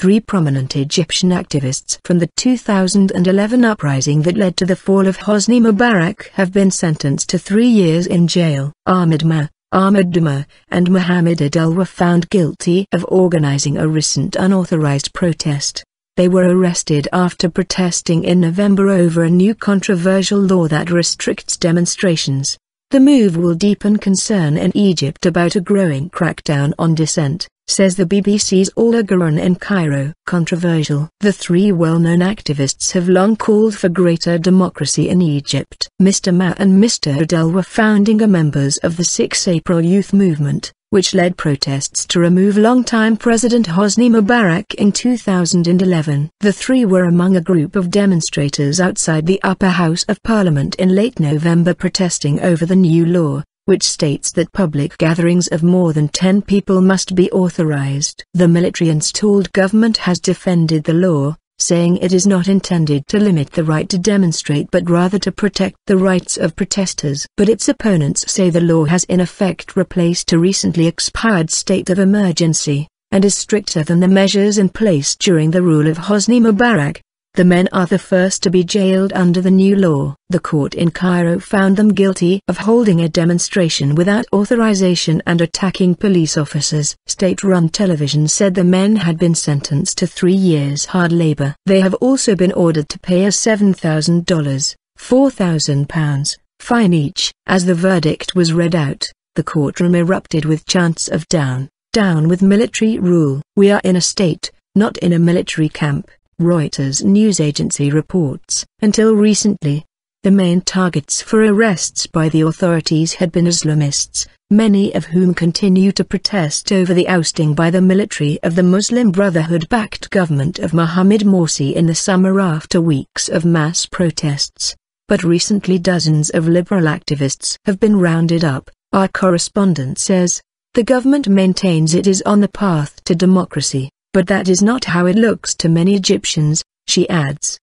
3 prominent Egyptian activists from the 2011 uprising that led to the fall of Hosni Mubarak have been sentenced to 3 years in jail. Ahmed Maher, Douma, and Mohamed Adel were found guilty of organizing a recent unauthorized protest. They were arrested after protesting in November over a new controversial law that restricts demonstrations. The move will deepen concern in Egypt about a growing crackdown on dissent, says the BBC's Orla Guerin in Cairo. Controversial. The 3 well-known activists have long called for greater democracy in Egypt. Mr Maher and Mr Adel were founding members of the 6 April youth movement, which led protests to remove longtime President Hosni Mubarak in 2011. The 3 were among a group of demonstrators outside the Upper House of Parliament in late November protesting over the new law, which states that public gatherings of more than 10 people must be authorized. The military-installed government has defended the law, saying it is not intended to limit the right to demonstrate but rather to protect the rights of protesters. But its opponents say the law has in effect replaced a recently expired state of emergency, and is stricter than the measures in place during the rule of Hosni Mubarak. The men are the first to be jailed under the new law. The court in Cairo found them guilty of holding a demonstration without authorization and attacking police officers. State-run television said the men had been sentenced to 3 years hard labor. They have also been ordered to pay a $7,000, £4,000 fine each. As the verdict was read out, the courtroom erupted with chants of "Down, down with military rule." "We are in a state, not in a military camp," Reuters news agency reports. Until recently, the main targets for arrests by the authorities had been Islamists, many of whom continue to protest over the ousting by the military of the Muslim Brotherhood-backed government of Mohamed Morsi in the summer after weeks of mass protests. But recently dozens of liberal activists have been rounded up. Our correspondent says, the government maintains it is on the path to democracy, but that is not how it looks to many Egyptians, she adds.